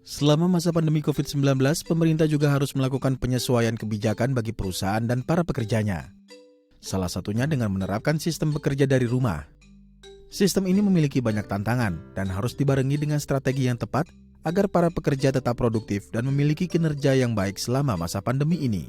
Selama masa pandemi COVID-19, pemerintah juga harus melakukan penyesuaian kebijakan bagi perusahaan dan para pekerjanya. Salah satunya dengan menerapkan sistem bekerja dari rumah. Sistem ini memiliki banyak tantangan dan harus dibarengi dengan strategi yang tepat agar para pekerja tetap produktif dan memiliki kinerja yang baik selama masa pandemi ini.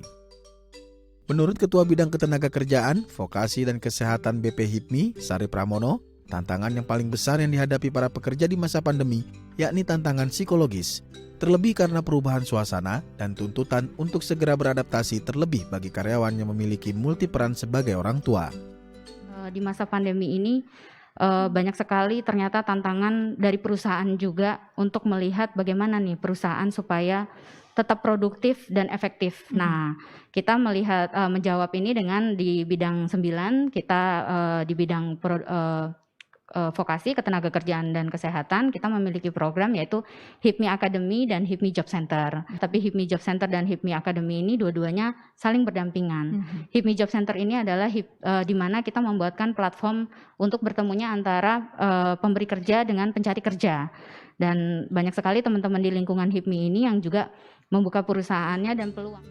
Menurut Ketua Bidang Ketenagakerjaan, Vokasi dan Kesehatan BP HIPMI, Sari Pramono, tantangan yang paling besar yang dihadapi para pekerja di masa pandemi yakni tantangan psikologis, terlebih karena perubahan suasana dan tuntutan untuk segera beradaptasi terlebih bagi karyawan yang memiliki multiperan sebagai orang tua. Di masa pandemi ini banyak sekali ternyata tantangan dari perusahaan juga untuk melihat bagaimana nih perusahaan supaya tetap produktif dan efektif. Nah, kita melihat menjawab ini dengan di bidang 9, kita di bidang vokasi, ketenagakerjaan dan kesehatan, kita memiliki program yaitu HIPMI Academy dan HIPMI Job Center. Tapi HIPMI Job Center dan HIPMI Academy ini dua-duanya saling berdampingan. HIPMI Job Center ini adalah di mana kita membuatkan platform untuk bertemunya antara pemberi kerja dengan pencari kerja. Dan banyak sekali teman-teman di lingkungan HIPMI ini yang juga membuka perusahaannya dan peluang.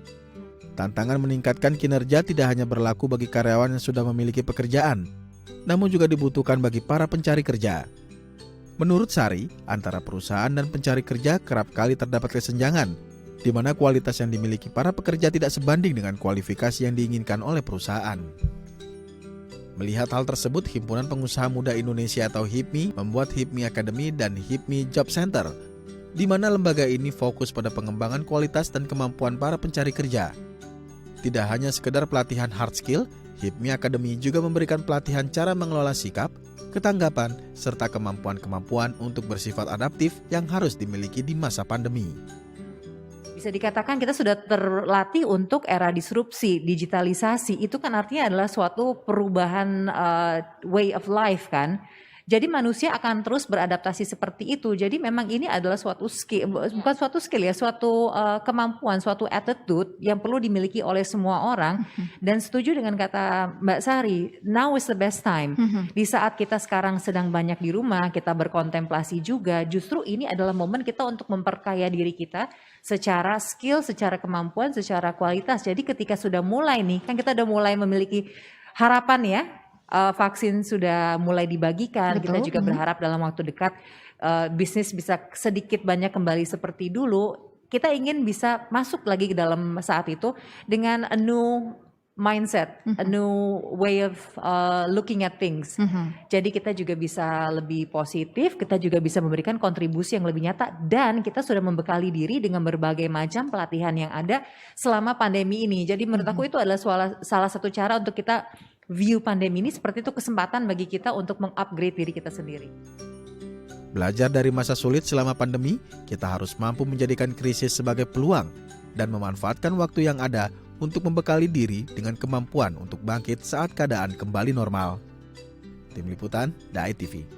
Tantangan meningkatkan kinerja tidak hanya berlaku bagi karyawan yang sudah memiliki pekerjaan, namun juga dibutuhkan bagi para pencari kerja. Menurut Sari, antara perusahaan dan pencari kerja kerap kali terdapat kesenjangan, di mana kualitas yang dimiliki para pekerja tidak sebanding dengan kualifikasi yang diinginkan oleh perusahaan. Melihat hal tersebut, Himpunan Pengusaha Muda Indonesia atau HIPMI membuat HIPMI Academy dan HIPMI Job Center, di mana lembaga ini fokus pada pengembangan kualitas dan kemampuan para pencari kerja. Tidak hanya sekedar pelatihan hard skill, HIPMI Academy juga memberikan pelatihan cara mengelola sikap, ketanggapan, serta kemampuan-kemampuan untuk bersifat adaptif yang harus dimiliki di masa pandemi. Bisa dikatakan kita sudah terlatih untuk era disrupsi, digitalisasi. Itu kan artinya adalah suatu perubahan way of life kan. Jadi manusia akan terus beradaptasi seperti itu. Jadi memang ini adalah suatu skill, bukan suatu skill ya, suatu kemampuan, suatu attitude yang perlu dimiliki oleh semua orang. Dan setuju dengan kata Mbak Sari, now is the best time. Di saat kita sekarang sedang banyak di rumah, kita berkontemplasi juga, justru ini adalah momen kita untuk memperkaya diri kita secara skill, secara kemampuan, secara kualitas. Jadi ketika sudah mulai nih, kan kita udah mulai memiliki harapan ya, vaksin sudah mulai dibagikan. Betul. Kita juga berharap dalam waktu dekat bisnis bisa sedikit banyak kembali seperti dulu. Kita ingin bisa masuk lagi ke dalam saat itu dengan a new mindset, a new way of looking at things. Jadi kita juga bisa lebih positif, kita juga bisa memberikan kontribusi yang lebih nyata, dan kita sudah membekali diri dengan berbagai macam pelatihan yang ada selama pandemi ini. Jadi menurut aku itu adalah salah satu cara untuk kita view pandemi ini seperti itu, kesempatan bagi kita untuk mengupgrade diri kita sendiri. Belajar dari masa sulit selama pandemi, kita harus mampu menjadikan krisis sebagai peluang dan memanfaatkan waktu yang ada untuk membekali diri dengan kemampuan untuk bangkit saat keadaan kembali normal. Tim Liputan, DAI TV.